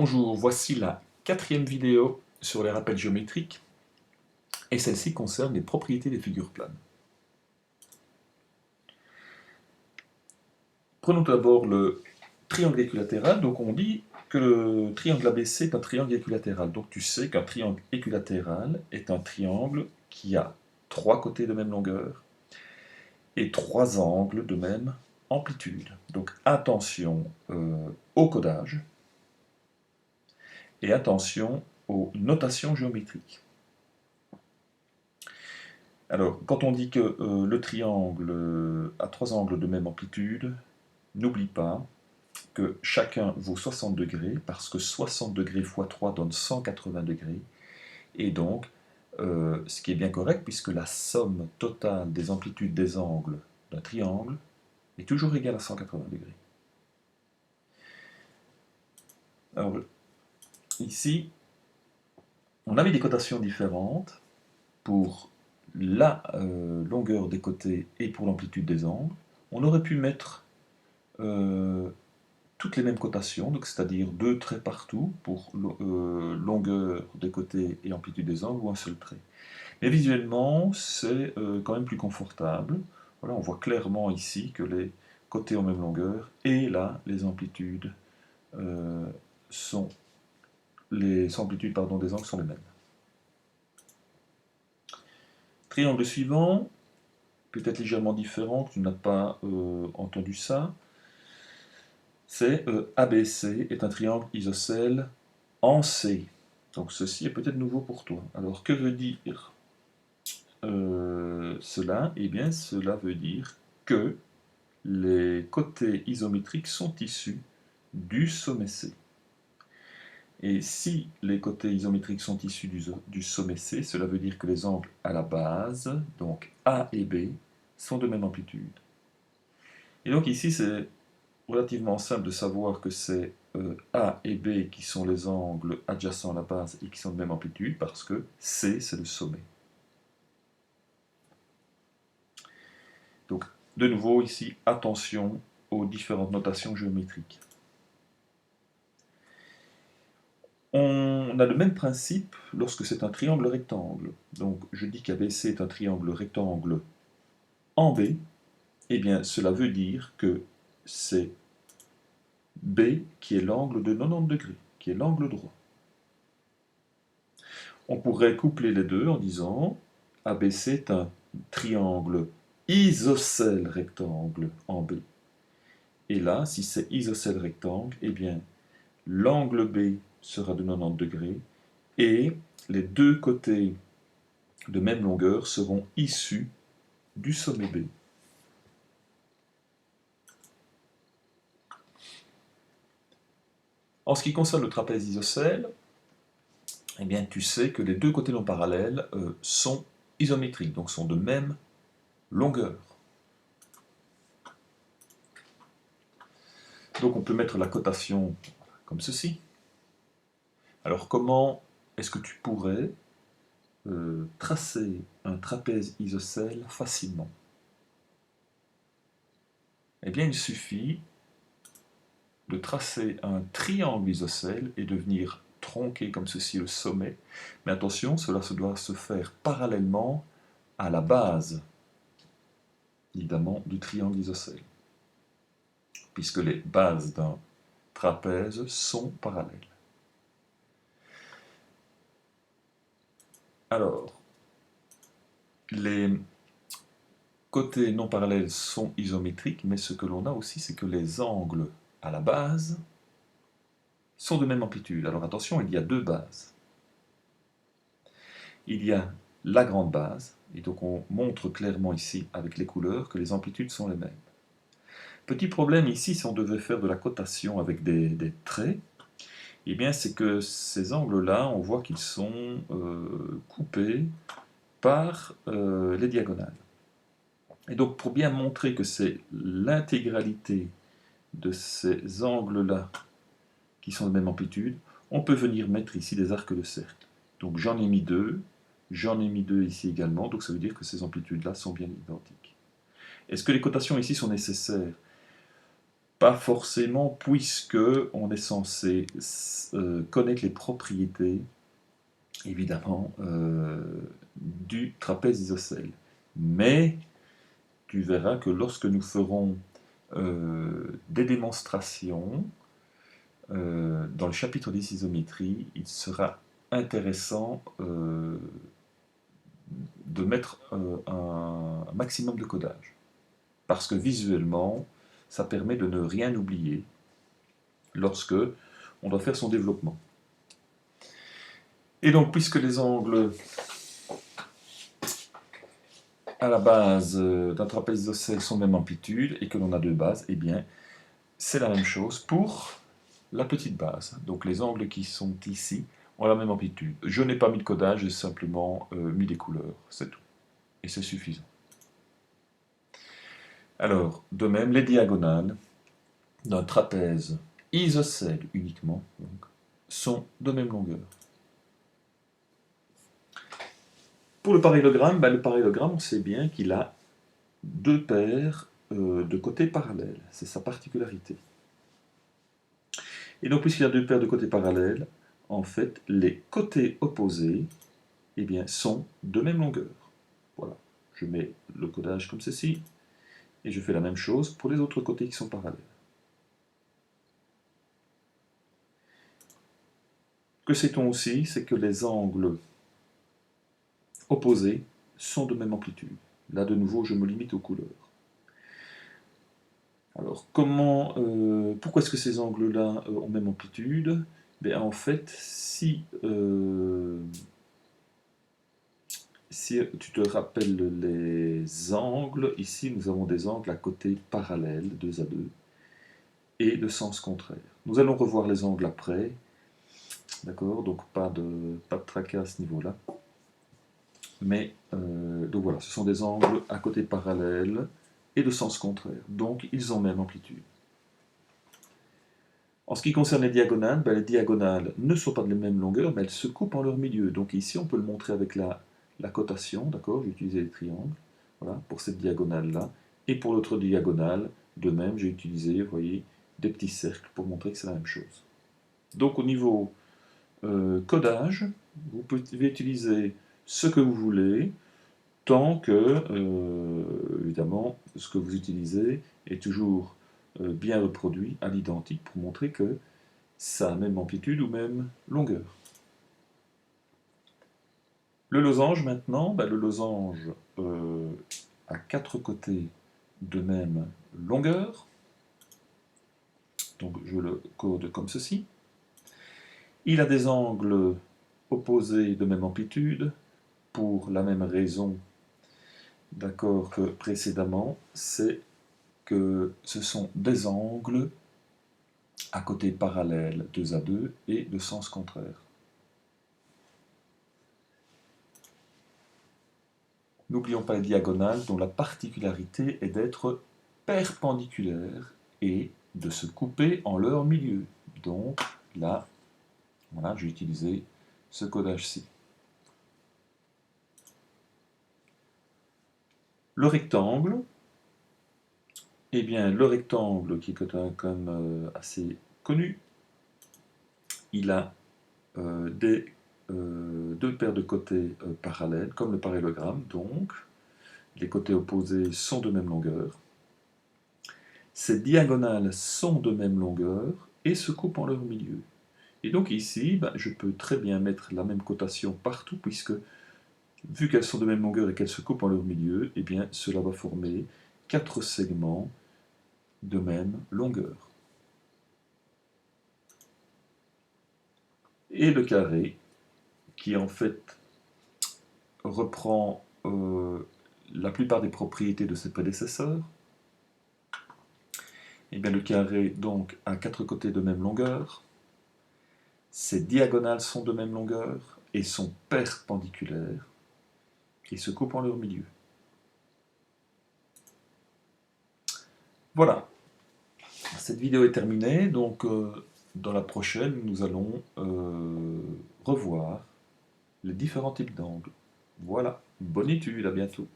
Bonjour, voici la quatrième vidéo sur les rappels géométriques et celle-ci concerne les propriétés des figures planes. Prenons tout d'abord le triangle équilatéral. Donc on dit que le triangle ABC est un triangle équilatéral. Donc tu sais qu'un triangle équilatéral est un triangle qui a trois côtés de même longueur et trois angles de même amplitude. Donc attention au codage et attention aux notations géométriques. Alors, quand on dit que le triangle a trois angles de même amplitude, n'oublie pas que chacun vaut 60 degrés, parce que 60 degrés fois 3 donne 180 degrés, et donc, ce qui est bien correct, puisque la somme totale des amplitudes des angles d'un triangle est toujours égale à 180 degrés. Alors, ici, on a mis des cotations différentes pour la longueur des côtés et pour l'amplitude des angles. On aurait pu mettre toutes les mêmes cotations, c'est-à-dire deux traits partout pour longueur des côtés et amplitude des angles, ou un seul trait. Mais visuellement, c'est quand même plus confortable. Voilà, on voit clairement ici que les côtés ont même longueur, et là, les amplitudes des angles sont les mêmes. Triangle suivant, peut-être légèrement différent, tu n'as pas entendu ça. C'est ABC est un triangle isocèle en C. Donc ceci est peut-être nouveau pour toi. Alors que veut dire cela? Eh bien cela veut dire que les côtés isométriques sont issus du sommet C. Et si les côtés isométriques sont issus du sommet C, cela veut dire que les angles à la base, donc A et B, sont de même amplitude. Et donc ici c'est relativement simple de savoir que c'est A et B qui sont les angles adjacents à la base et qui sont de même amplitude, parce que C, c'est le sommet. Donc, de nouveau, ici, attention aux différentes notations géométriques. On a le même principe lorsque c'est un triangle rectangle. Donc, je dis qu'ABC est un triangle rectangle en B. Eh bien, cela veut dire que c'est B qui est l'angle de 90 degrés, qui est l'angle droit. On pourrait coupler les deux en disant ABC est un triangle isocèle rectangle en B. Et là, si c'est isocèle rectangle, eh bien, l'angle B sera de 90 degrés et les deux côtés de même longueur seront issus du sommet B. En ce qui concerne le trapèze isocèle, eh bien, tu sais que les deux côtés non parallèles sont isométriques, donc sont de même longueur. Donc on peut mettre la cotation comme ceci. Alors comment est-ce que tu pourrais tracer un trapèze isocèle facilement? Eh bien il suffit de tracer un triangle isocèle et de venir tronquer comme ceci le sommet. Mais attention, cela doit se faire parallèlement à la base, évidemment, du triangle isocèle, puisque les bases d'un trapèze sont parallèles. Alors, les côtés non parallèles sont isométriques, mais ce que l'on a aussi, c'est que les angles à la base sont de même amplitude. Alors attention, il y a deux bases. Il y a la grande base, et donc on montre clairement ici avec les couleurs que les amplitudes sont les mêmes. Petit problème ici, si on devait faire de la cotation avec des traits, eh bien c'est que ces angles-là, on voit qu'ils sont coupés par les diagonales. Et donc pour bien montrer que c'est l'intégralité de ces angles-là qui sont de même amplitude, on peut venir mettre ici des arcs de cercle. Donc j'en ai mis deux ici également, donc ça veut dire que ces amplitudes-là sont bien identiques. Est-ce que les cotations ici sont nécessaires? Pas forcément, puisque on est censé connaître les propriétés, évidemment, du trapèze isocèle. Mais tu verras que lorsque nous ferons des démonstrations dans le chapitre des isométries, il sera intéressant de mettre un maximum de codage. Parce que visuellement, ça permet de ne rien oublier lorsque on doit faire son développement. Et donc, puisque les angles à la base d'un trapèze isocèle sont de même amplitude et que l'on a deux bases, eh bien, c'est la même chose pour la petite base. Donc, les angles qui sont ici ont la même amplitude. Je n'ai pas mis de codage, j'ai simplement mis des couleurs, c'est tout. Et c'est suffisant. Alors, de même, les diagonales d'un trapèze isocèle uniquement donc, sont de même longueur. Pour le parallélogramme, le parallélogramme, on sait bien qu'il a deux paires de côtés parallèles. C'est sa particularité. Et donc, puisqu'il y a deux paires de côtés parallèles, en fait, les côtés opposés eh bien, sont de même longueur. Voilà. Je mets le codage comme ceci, et je fais la même chose pour les autres côtés qui sont parallèles. Que sait-on aussi? C'est que les angles opposés sont de même amplitude. Là, de nouveau, je me limite aux couleurs. Alors, pourquoi est-ce que ces angles-là ont même amplitude? En fait, si tu te rappelles les angles, ici nous avons des angles à côté parallèles, 2 à 2, et de sens contraire. Nous allons revoir les angles après, d'accord? Donc pas de tracas à ce niveau-là. Mais, donc voilà, ce sont des angles à côté parallèles et de sens contraire. Donc ils ont même amplitude. En ce qui concerne les diagonales ne sont pas de la même longueur, mais elles se coupent en leur milieu. Donc ici, on peut le montrer avec la cotation, d'accord? J'ai utilisé les triangles, voilà, pour cette diagonale-là. Et pour l'autre diagonale, de même, j'ai utilisé, vous voyez, des petits cercles pour montrer que c'est la même chose. Donc au niveau codage, vous pouvez utiliser ce que vous voulez, tant que, évidemment, ce que vous utilisez est toujours bien reproduit à l'identique pour montrer que ça a même amplitude ou même longueur. Le losange maintenant, le losange a 4 côtés de même longueur, donc je le code comme ceci. Il a des angles opposés de même amplitude, pour la même raison d'accord que précédemment, c'est que ce sont des angles à côté parallèle 2 à 2 et de sens contraire. N'oublions pas les diagonales dont la particularité est d'être perpendiculaires et de se couper en leur milieu. Donc là, voilà, j'ai utilisé ce codage-ci. Le rectangle, eh bien le rectangle qui est quand même assez connu, il a deux paires de côtés parallèles, comme le parallélogramme, donc les côtés opposés sont de même longueur. Ces diagonales sont de même longueur et se coupent en leur milieu. Et donc ici, je peux très bien mettre la même cotation partout, puisque vu qu'elles sont de même longueur et qu'elles se coupent en leur milieu, eh bien cela va former 4 segments de même longueur. Et le carré, qui en fait reprend la plupart des propriétés de ses prédécesseurs, et bien le carré donc a 4 côtés de même longueur, ses diagonales sont de même longueur et sont perpendiculaires et se coupent en leur milieu. Voilà, cette vidéo est terminée, donc dans la prochaine nous allons revoir les différents types d'angles. Voilà, bonne étude, à bientôt.